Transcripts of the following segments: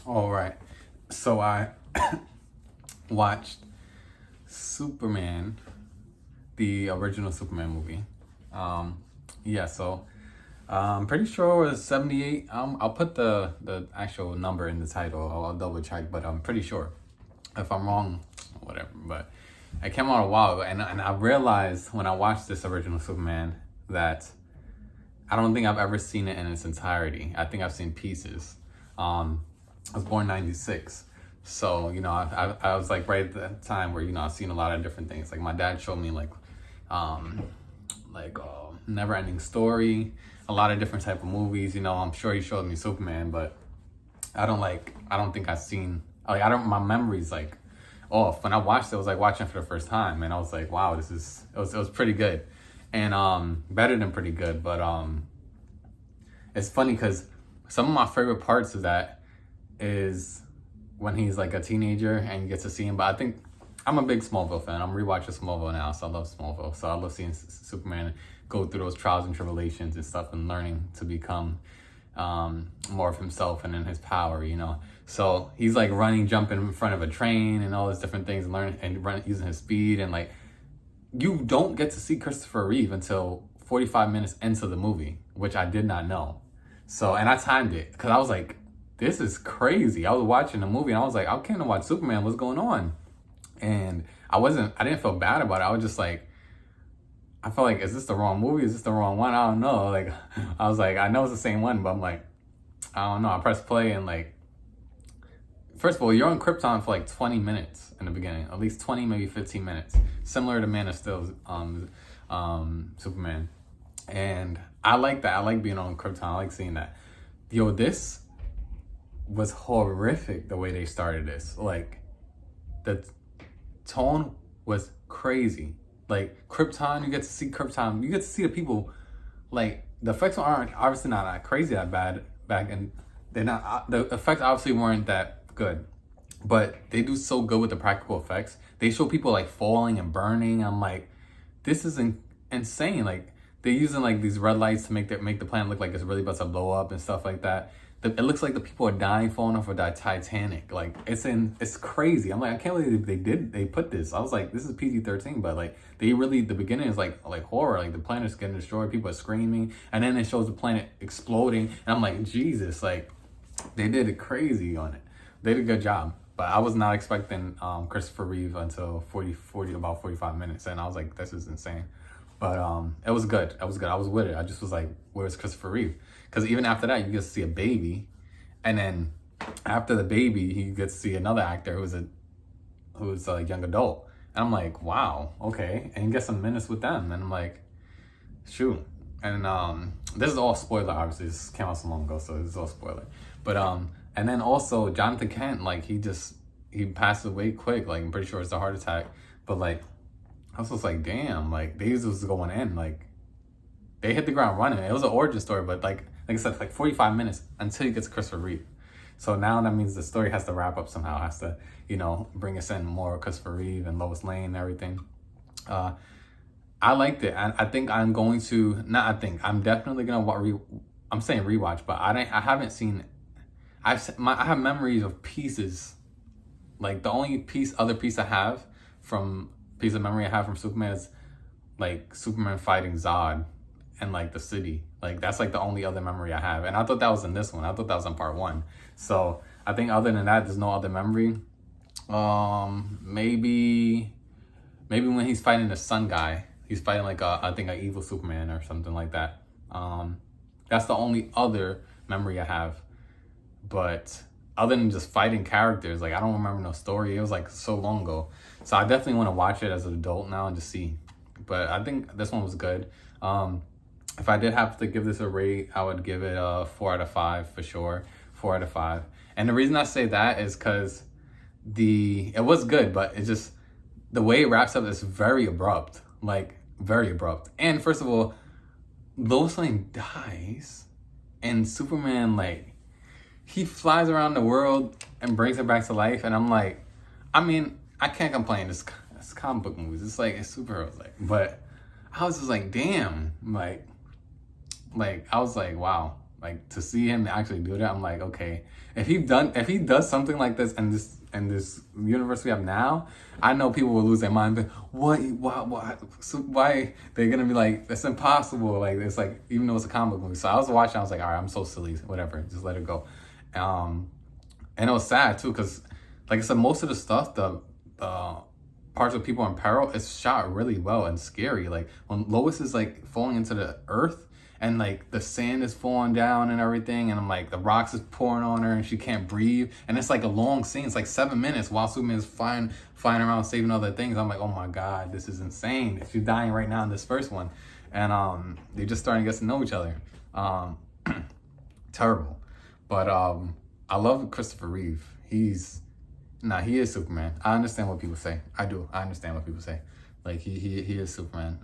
All right. So I watched Superman, the original Superman movie. Yeah, so I'm pretty sure it was 78. I'll put the actual number in the title. I'll double check, but I'm pretty sure. If I'm wrong, whatever. But it came out a while ago, and I realized when I watched this original Superman that I don't think I've ever seen it in its entirety. I think I've seen pieces. I was born '96, so I was like right at that time where I've seen a lot of different things. Like my dad showed me um, Never Ending Story, a lot of different type of movies. I'm sure he showed me Superman, but I don't think I've seen like I don't my memory's like off. When I watched it, I was like watching it for the first time, and I was like, wow, it was pretty good, and better than pretty good. But it's funny because some of my favorite parts of that is when he's like a teenager and you get to see him. But I think I'm a big Smallville fan. I'm rewatching Smallville now, so I love Smallville. So I love seeing Superman go through those trials and tribulations and stuff, and learning to become more of himself and in his power. So he's like running, jumping in front of a train and all these different things, and learning and using his speed. And like, you don't get to see Christopher Reeve until 45 minutes into the movie, which I did not know. So, and I timed it because I was like, this is crazy. I was watching the movie and I was like, I can't watch Superman. What's going on? And I didn't feel bad about it. I was just like, I felt like, is this the wrong movie? Is this the wrong one? I don't know. Like, I was like, I know it's the same one, but I'm like, I don't know. I pressed play and like, first of all, you're on Krypton for like 20 minutes in the beginning, at least 20, maybe 15 minutes, similar to Man of Steel's Superman. And I like that. I like being on Krypton. I like seeing that. This was horrific the way they started this. Like, the tone was crazy. Like, Krypton, you get to see Krypton. You get to see the people. Like, the effects aren't obviously not that crazy that bad back, and they're not. The effects obviously weren't that good, but they do so good with the practical effects. They show people like falling and burning. I'm like, this is insane. Like, they're using like these red lights to make the planet look like it's really about to blow up and stuff like that. It looks like the people are dying, falling off of that Titanic. Like, it's crazy. I'm like, I can't believe they put this. I was like, this is PG-13, but like the beginning is like horror. Like, the planet's getting destroyed, people are screaming, and then it shows the planet exploding, and I'm like, Jesus, like they did it crazy on it. They did a good job. But I was not expecting Christopher Reeve until about 45 minutes, and I was like, this is insane. But it was good. It was good. I was with it. I just was like, where's Christopher Reeve? Because even after that, you get to see a baby, and then after the baby, he gets to see another actor who's a young adult. And I'm like, wow, okay. And you get some minutes with them, and I'm like, shoot. And this is all spoiler, obviously. This came out so long ago, so this is all spoiler. But and then also Jonathan Kent, like he passed away quick. Like, I'm pretty sure it's a heart attack. But like, I was just like, damn, like these was going in, like they hit the ground running. It was an origin story, but like I said, like 45 minutes until you get to Christopher Reeve. So now that means the story has to wrap up somehow, has to, bring us in more Christopher Reeve and Lois Lane and everything. I liked it. I think I'm going to, not I think, I'm definitely going to I'm saying rewatch, but I haven't seen, I have memories of pieces. Like, the only other piece I have piece of memory I have from Superman is like Superman fighting Zod and like the city. Like, that's like the only other memory I have. And I thought that was in this one. I thought that was in part one. So I think other than that, there's no other memory. Maybe when he's fighting the sun guy, he's fighting like I think an evil Superman or something like that. That's the only other memory I have. But other than just fighting characters, like I don't remember no story. It was like so long ago. So I definitely want to watch it as an adult now and just see. But I think this one was good. If I did have to give this a rate, I would give it a 4 out of 5 for sure. 4 out of 5. And the reason I say that is because it was good, but it's just the way it wraps up is very abrupt. Like, very abrupt. And first of all, Lois Lane dies, and Superman, like, he flies around the world and brings her back to life. And I'm like, I mean, I can't complain. It's comic book movies. It's superheroes. But I was just like, damn. Like I was like, wow. Like to see him actually do that, I'm like, okay, if he does something like this in this universe we have now, I know people will lose their mind. But why they're gonna be like, it's impossible. Like it's like, even though it's a comic movie. So I was watching, I was like, all right, I'm so silly, whatever, just let it go. And it was sad too, because like I said, most of the stuff, the parts of people in peril, it's shot really well and scary. Like when Lois is like falling into the earth, and like the sand is falling down and everything, and I'm like, the rocks is pouring on her and she can't breathe, and it's like a long scene. It's like 7 minutes while Superman is flying around saving other things. I'm like, oh my god, this is insane. She's dying right now in this first one, and they're just starting to get to know each other. Terrible. But I love Christopher Reeve. He is Superman. I understand what people say. I understand what people say. Like he is Superman.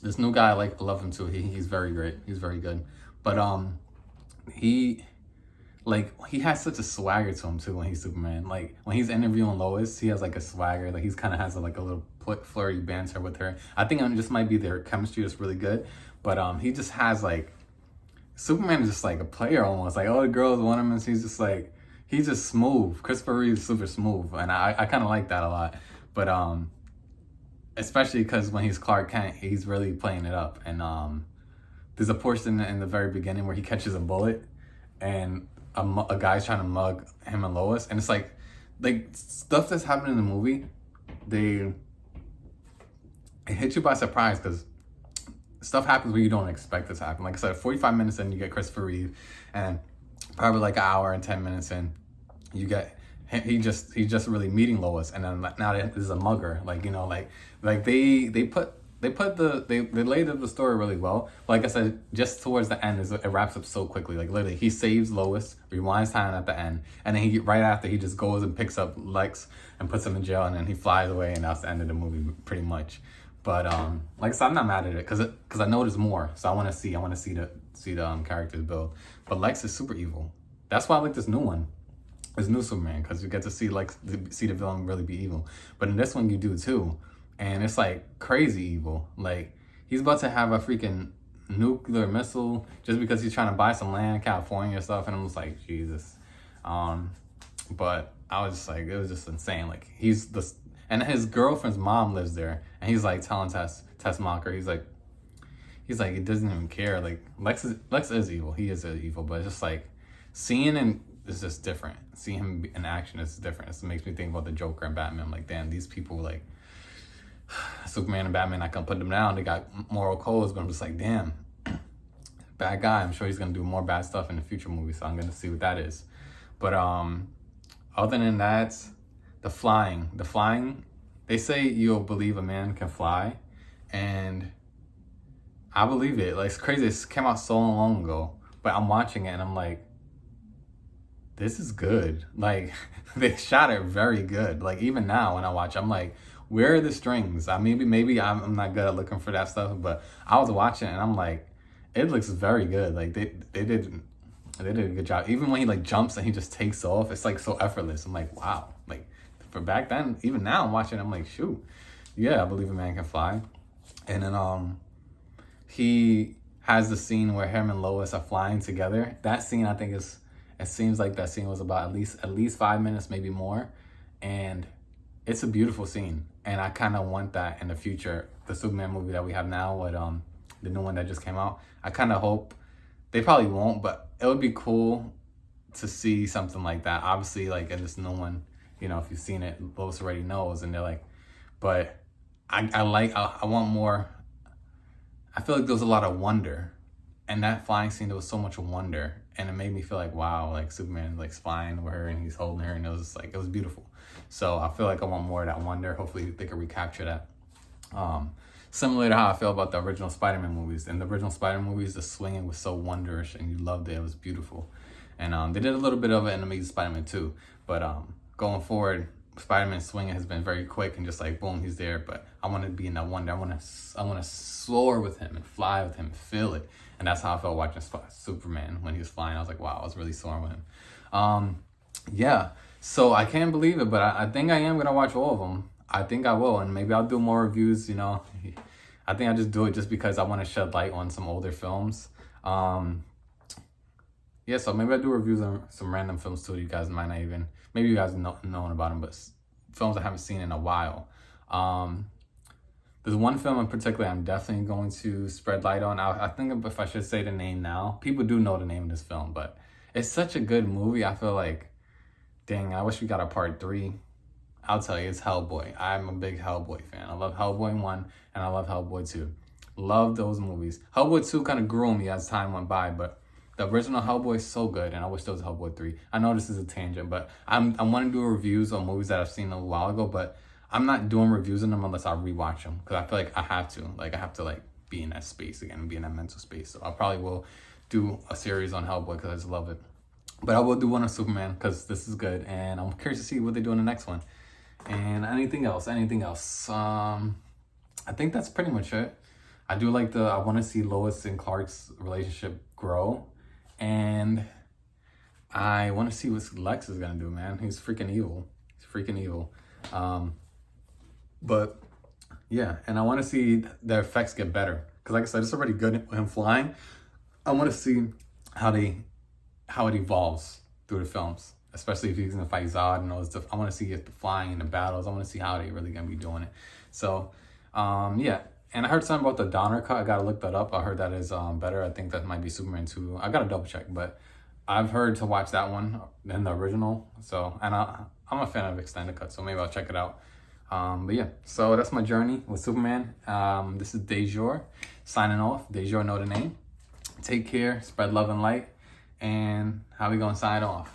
This new guy, I love him too. He's very great. He's very good. But he has such a swagger to him too when he's Superman. Like when he's interviewing Lois, he has like a swagger. Like he's kind of has like a little flirty banter with her. I think it just might be their chemistry is really good. But he just has like, Superman is just like a player almost. Like all the girls want him, and he's just smooth. Christopher Reeve is super smooth, and I kind of like that a lot. But especially because when he's Clark Kent, he's really playing it up. And there's a portion in the very beginning where he catches a bullet, and a guy's trying to mug him and Lois, and it's like stuff that's happening in the movie, it hits you by surprise, because stuff happens where you don't expect it to happen. Like I said, 45 minutes in, you get Christopher Reeve, and probably like an hour and 10 minutes in, you get he's just really meeting Lois, and then now there's a mugger. Like, you know, like they laid up the story really well. Like I said, just towards the end, it wraps up so quickly. Like literally, he saves Lois, rewinds time at the end, and then right after he just goes and picks up Lex and puts him in jail, and then he flies away, and that's the end of the movie pretty much. But like I said, I'm not mad at it, because I know there's more. So I want to see the characters build. But Lex is super evil. That's why I like this new one. This new Superman, because you get to see the villain really be evil. But in this one, you do too, and it's like crazy evil. Like he's about to have a freaking nuclear missile just because he's trying to buy some land in California and stuff. And I'm just like, Jesus. But I was just like, it was just insane. Like and his girlfriend's mom lives there, and he's like telling Tess Mocker, he's like, he doesn't even care. Like Lex is evil. He is evil, but it's just like seeing him is just different. Seeing him in action is different. It makes me think about the Joker and Batman. I'm like, damn, these people, like Superman and Batman, I can put them down. They got moral codes, but I'm just like, damn, bad guy. I'm sure he's gonna do more bad stuff in the future movies, so I'm gonna see what that is. But other than that, the flying, they say you'll believe a man can fly, and I believe it. Like, it's crazy. It came out so long ago, but I'm watching it and I'm like, this is good. Like, they shot it very good. Like, even now when I watch, I'm like, where are the strings? Maybe I'm not good at looking for that stuff, but I was watching it and I'm like, it looks very good. Like they did a good job. Even when he like jumps and he just takes off, it's like so effortless. I'm like, wow. Like for back then, even now I'm watching, I'm like, shoot, yeah, I believe a man can fly. And then he has the scene where him and Lois are flying together. That scene, I think, it seems like that scene was about at least 5 minutes, maybe more. And it's a beautiful scene. And I kind of want that in the future. The Superman movie that we have now, with the new one that just came out, I kind of hope, they probably won't, but it would be cool to see something like that. Obviously, like in this new one, you know, if you've seen it, Lois already knows, and they're like, but I want more. I feel like there was a lot of wonder, and that flying scene, there was so much wonder, and it made me feel like, wow, like Superman like flying with her and he's holding her, and it was just like, it was beautiful. So I feel like I want more of that wonder. Hopefully they can recapture that. Similar to how I feel about the original Spider-Man movies. In the original Spider-Man movies, the swinging was so wondrous and you loved it. It was beautiful. And they did a little bit of it in Amazing Spider-Man 2. But going forward, Spider-Man swinging has been very quick and just like, boom, he's there. But I want to be in that wonder. I want to soar with him and fly with him and feel it. And that's how I felt watching Superman when he was flying. I was like, wow, I was really soaring with him. Yeah. So I can't believe it, but I think I am going to watch all of them. I think I will, and maybe I'll do more reviews, you know. I think I just do it just because I want to shed light on some older films. Yeah, so maybe I do reviews on some random films too. You guys might not even, maybe you guys known about them, but films I haven't seen in a while. There's one film in particular I'm definitely going to spread light on. I think if I should say the name now, people do know the name of this film, but it's such a good movie. I feel like, dang, I wish we got a part 3. I'll tell you, it's Hellboy. I'm a big Hellboy fan. I love Hellboy 1 and I love Hellboy 2. Love those movies. Hellboy 2 kind of grew on me as time went by, but the original Hellboy is so good, and I wish there was Hellboy 3. I know this is a tangent, but I want to do reviews on movies that I've seen a while ago, but I'm not doing reviews on them unless I rewatch them, because I feel like I have to. Like, I have to, like, be in that space again, be in that mental space. So I probably will do a series on Hellboy because I just love it. But I will do one on Superman because this is good, and I'm curious to see what they do in the next one. And anything else? I think that's pretty much it. I do like I want to see Lois and Clark's relationship grow. And I want to see what Lex is going to do, man. He's freaking evil. But yeah, and I want to see the effects get better. Because like I said, it's already good with him flying. I want to see how it evolves through the films. Especially if he's going to fight Zod and all this stuff. I want to see the flying and the battles. I want to see how they really going to be doing it. So, yeah. And I heard something about the Donner cut. I got to look that up. I heard that is better. I think that might be Superman 2. I got to double check. But I've heard to watch that one than the original. So, and I'm a fan of extended cut. So maybe I'll check it out. But yeah, so that's my journey with Superman. This is Dejor signing off. Dejor, know the name. Take care. Spread love and light. And how we going to sign off?